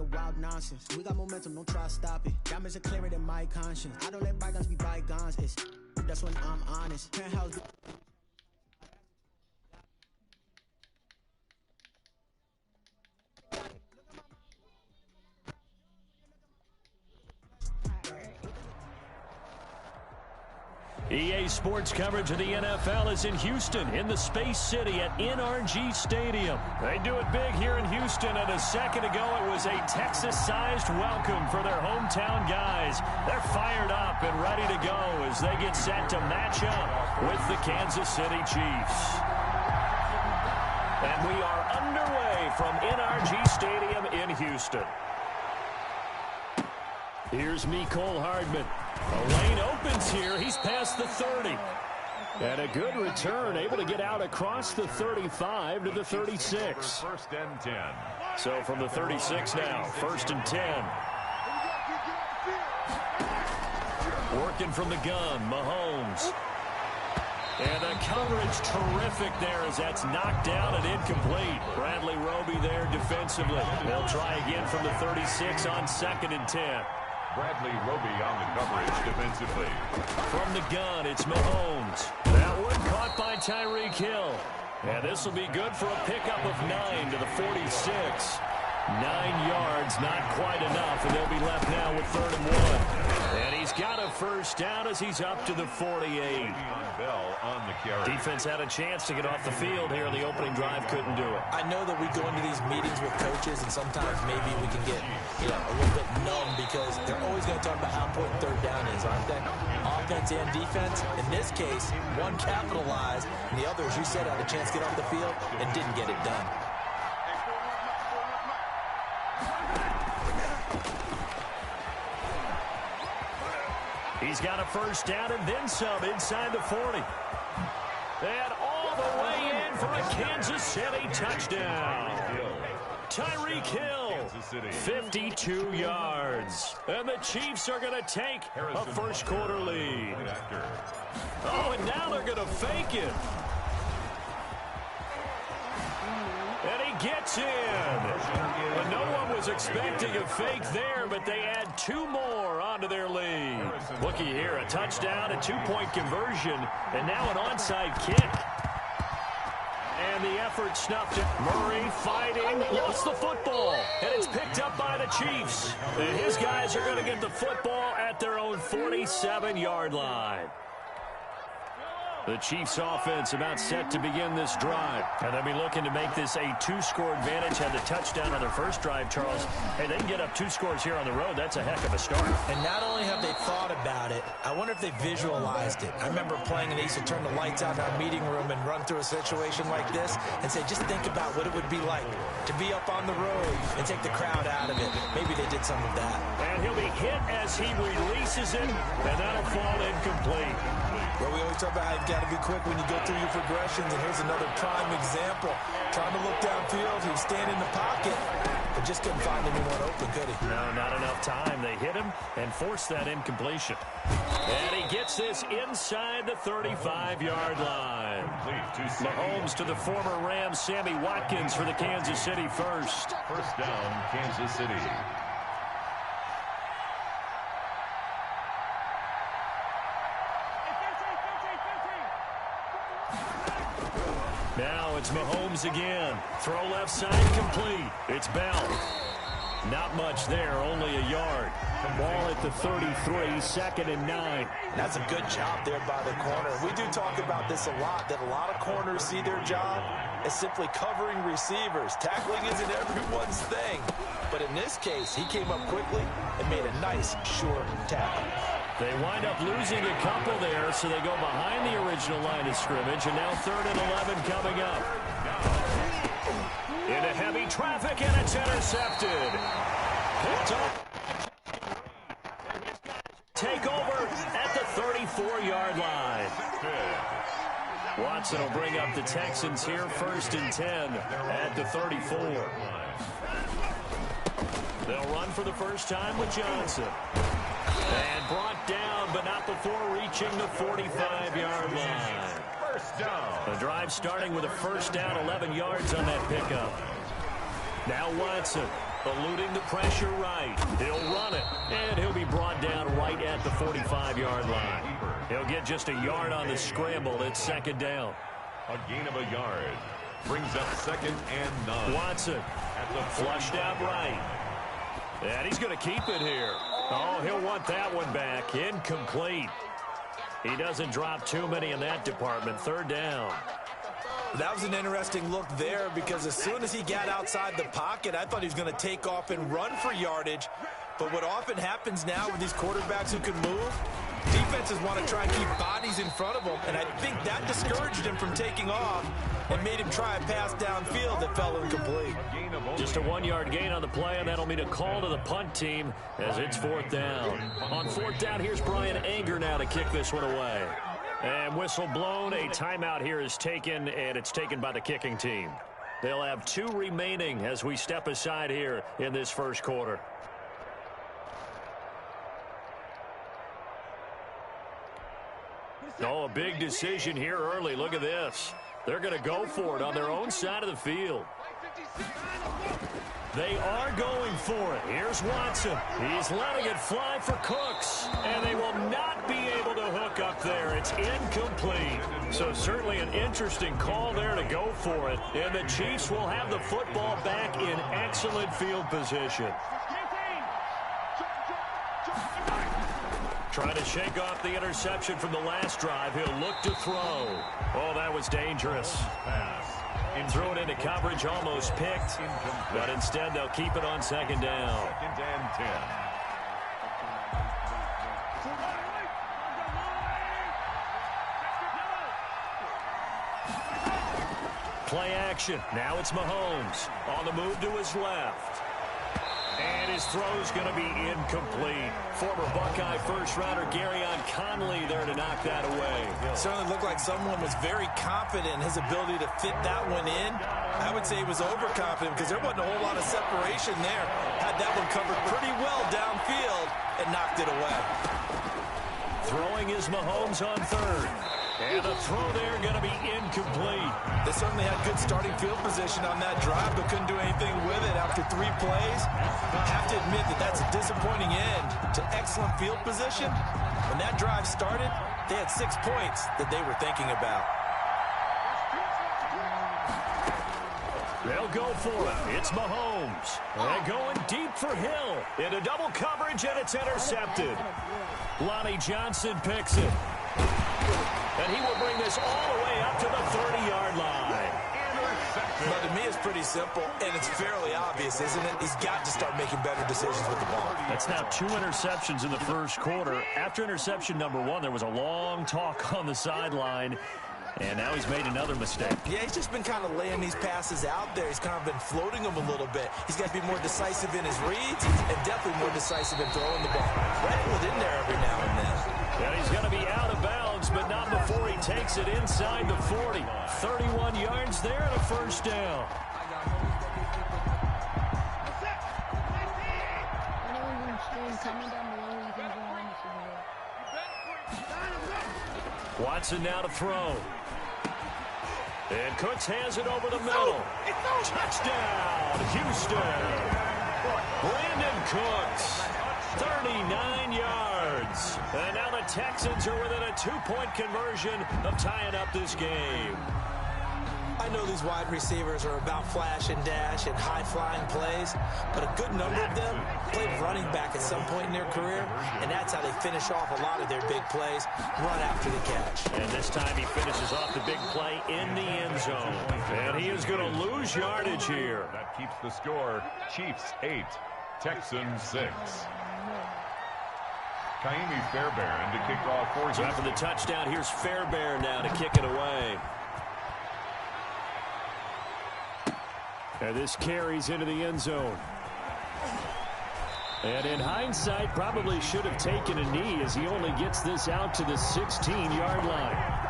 your wild nonsense. We got momentum, don't try to stop it. Diamonds are clearer than my conscience. I don't let bygones be bygones. That's when I'm honest. Penthouse. EA Sports coverage of the NFL is in Houston, in the Space City at NRG Stadium. They do it big here in Houston, and a second ago it was a Texas-sized welcome for their hometown guys. They're fired up and ready to go as they get set to match up with the Kansas City Chiefs. And we are underway from NRG Stadium in Houston. Here's Mecole Hardman. The lane opens here. He's past the 30. And a good return, able to get out across the 35 to the 36. First and 10. So from the 36 now, first and 10. Working from the gun, Mahomes. And the coverage terrific there as that's knocked down and incomplete. Bradley Roby there defensively. They'll try again from the 36 on second and 10. Bradley Roby on the coverage defensively. From the gun, it's Mahomes. That one caught by Tyreek Hill. And this will be good for a pickup of 9 to the 46. 9 yards, not quite enough, and they'll be left now with third and 1. And he's got a first down as he's up to the 48. Bell on the carry. Defense had a chance to get off the field here in the opening drive, couldn't do it. I know that we go into these meetings with coaches, and sometimes maybe we can get a little bit numb because they're always going to talk about how important third down is, aren't they? Offense and defense. In this case, one capitalized, and the other, as you said, had a chance to get off the field and didn't get it done. He's got a first down and then some inside the 40. And all the way in for a Kansas City touchdown. Tyreek Hill, 52 yards. And the Chiefs are going to take a first quarter lead. Oh, and now they're going to fake it. And he gets in. And no one was expecting a fake there, but they add 2 more onto their lead. Looky here, a touchdown, a 2-point conversion, and now an onside kick. And the effort snuffed it. Murray fighting, lost the football, and it's picked up by the Chiefs. And his guys are going to get the football at their own 47-yard line. The Chiefs offense about set to begin this drive. And they'll be looking to make this a 2-score advantage. Had the touchdown on their first drive, Charles. Hey, they can get up 2 scores here on the road. That's a heck of a start. And not only have they thought about it, I wonder if they visualized it. I remember playing and they used to turn the lights out in our meeting room and run through a situation like this and say, just think about what it would be like to be up on the road and take the crowd out of it. Maybe they did some of that. And he'll be hit as he releases it, and that'll fall incomplete. Well, we always talk about how you've got to be quick when you go through your progressions, and here's another prime example. Trying to look downfield, he was standing in the pocket, but just couldn't find anyone open, could he? No, not enough time. They hit him and forced that incompletion. And he gets this inside the 35-yard line. Mahomes to the former Rams, Sammy Watkins for the Kansas City first. First down, Kansas City. Now it's Mahomes again. Throw left side complete. It's Bell. Not much there, only a yard. Ball at the 33, second and 9. That's a good job there by the corner. We do talk about this a lot, that a lot of corners see their job as simply covering receivers. Tackling isn't everyone's thing. But in this case, he came up quickly and made a nice, short tackle. They wind up losing a couple there, so they go behind the original line of scrimmage, and now third and 11 coming up. Into heavy traffic, and it's intercepted. Picked up. Take over at the 34-yard line. Watson will bring up the Texans here, first and 10 at the 34. They'll run for the first time with Johnson. And brought down, but not before reaching the 45-yard line. First down. The drive starting with a first down, 11 yards on that pickup. Now Watson Eluding the pressure right. He'll run it, and he'll be brought down right at the 45-yard line. He'll get just a yard on the scramble. It's second down. A gain of a yard. Brings up 2nd and 9. Watson flushed out right. And he's going to keep it here. Oh, he'll want that one back. Incomplete. He doesn't drop too many in that department. 3rd down. That was an interesting look there because as soon as he got outside the pocket, I thought he was going to take off and run for yardage. But what often happens now with these quarterbacks who can move, defenses want to try and keep bodies in front of them, and I think that discouraged him from taking off and made him try a pass downfield that fell incomplete. Just a 1-yard gain on the play, and that'll mean a call to the punt team as it's 4th down. On 4th down, here's Brian Anger now to kick this one away. And whistle blown, a timeout here is taken, and it's taken by the kicking team. They'll have 2 remaining as we step aside here in this first quarter. Oh, a big decision here early. Look at this. They're going to go for it on their own side of the field. They are going for it. Here's Watson. He's letting it fly for Cooks. And they will not be able to hook up there. It's incomplete. So certainly an interesting call there to go for it. And the Chiefs will have the football back in excellent field position. Trying to shake off the interception from the last drive. He'll look to throw. Oh, that was dangerous. Threw it into coverage, almost picked. But instead, they'll keep it on 2nd down. 2nd and 10. Play action. Now it's Mahomes on the move to his left. And his throw's going to be incomplete. Former Buckeye first-rounder Garyon Conley there to knock that away. Certainly looked like someone was very confident in his ability to fit that one in. I would say he was overconfident because there wasn't a whole lot of separation there. Had that one covered pretty well downfield and knocked it away. Throwing is Mahomes on 3rd. And the throw there going to be incomplete. They certainly had good starting field position on that drive, but couldn't do anything with it after 3 plays. I have to admit that that's a disappointing end to excellent field position. When that drive started, they had 6 points that they were thinking about. They'll go for it. It's Mahomes. And going deep for Hill. Into double coverage, and it's intercepted. Lonnie Johnson picks it. And he will bring this all the way up to the 30-yard line. But to me, it's pretty simple, and it's fairly obvious, isn't it? He's got to start making better decisions with the ball. That's now 2 interceptions in the first quarter. After interception number 1, there was a long talk on the sideline. And now he's made another mistake. Yeah, he's just been kind of laying these passes out there. He's kind of been floating them a little bit. He's got to be more decisive in his reads and definitely more decisive in throwing the ball. Rattle it in there every now and then. And he's going to be out of bounds, but not before he takes it inside the 40. 31 yards there and a first down. Watson now to throw. And Cooks has it over the middle. Touchdown, Houston. Brandon Cooks, 39 yards. And now the Texans are within a 2-point conversion of tying up this game. I know these wide receivers are about flash and dash and high-flying plays, but a good number of them played running back at some point in their career, and that's how they finish off a lot of their big plays, run after the catch. And this time he finishes off the big play in the end zone. And he is going to lose yardage here. That keeps the score. Chiefs 8, Texans 6. Kaimi Fairbairn to kick off for So after the touchdown, here's Fairbairn now to kick it away. And this carries into the end zone. And in hindsight, probably should have taken a knee as he only gets this out to the 16-yard line.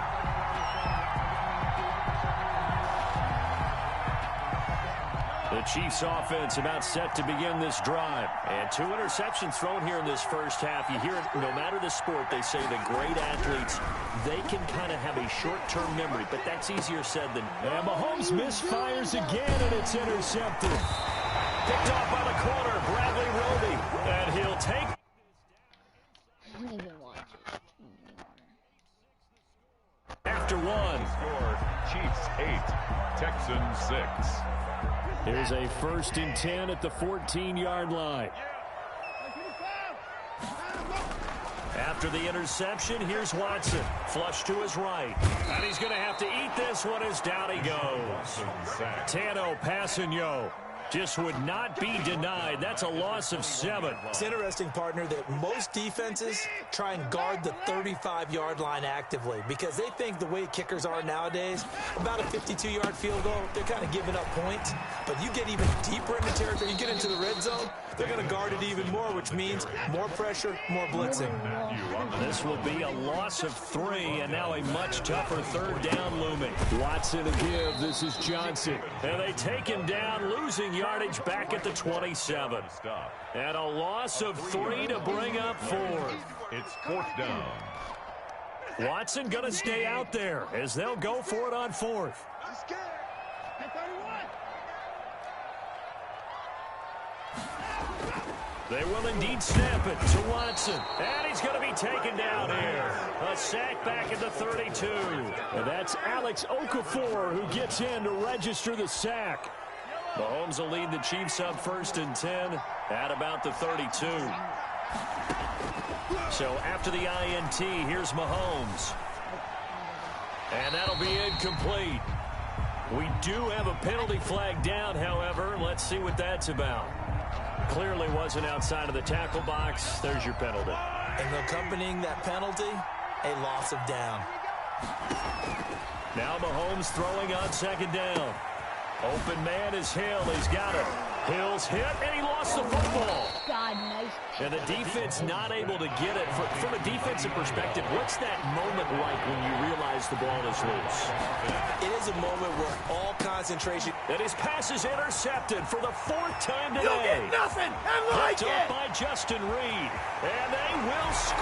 The Chiefs offense about set to begin this drive. And 2 interceptions thrown here in this first half. You hear it, no matter the sport, they say the great athletes, they can kind of have a short-term memory, but that's easier said than... And Mahomes misfires again, and it's intercepted. Picked off by the corner, Bradley Roby. And he'll take... I don't even watch it. After one. Score, Chiefs 8, Texans 6. Here's a 1st and 10 at the 14-yard line. After the interception, here's Watson. Flush to his right. And he's going to have to eat this one as down he goes. Tano Passanio just would not be denied. That's a loss of 7. It's interesting, partner, that most defenses try and guard the 35-yard line actively because they think the way kickers are nowadays, about a 52-yard field goal, they're kind of giving up points. But you get even deeper into territory, you get into the red zone, they're going to guard it even more, which means more pressure, more blitzing. This will be a loss of 3, and now a much tougher 3rd down looming. Watson to give. This is Johnson. And they take him down, losing yardage back at the 27. And a loss of 3 to bring up 4th. It's 4th down. Watson going to stay out there as they'll go for it on 4th. They will indeed snap it to Watson. And he's going to be taken down here. A sack back at the 32. And that's Alex Okafor who gets in to register the sack. Mahomes will lead the Chiefs up 1st and 10 at about the 32. So after the INT, here's Mahomes. And that'll be incomplete. We do have a penalty flag down, however. Let's see what that's about. Clearly wasn't outside of the tackle box. There's your penalty. And accompanying that penalty, a loss of down. Now Mahomes throwing on 2nd down. Open man is Hill. He's got it. Hill's hit, and he lost the football. God, nice. And the defense not able to get it. From a defensive perspective, what's that moment like when you realize the ball is loose? It is a moment where all concentration. And his pass is intercepted for the 4th time today. You'll get nothing. I like Picked it. up by Justin Reed. And they will score.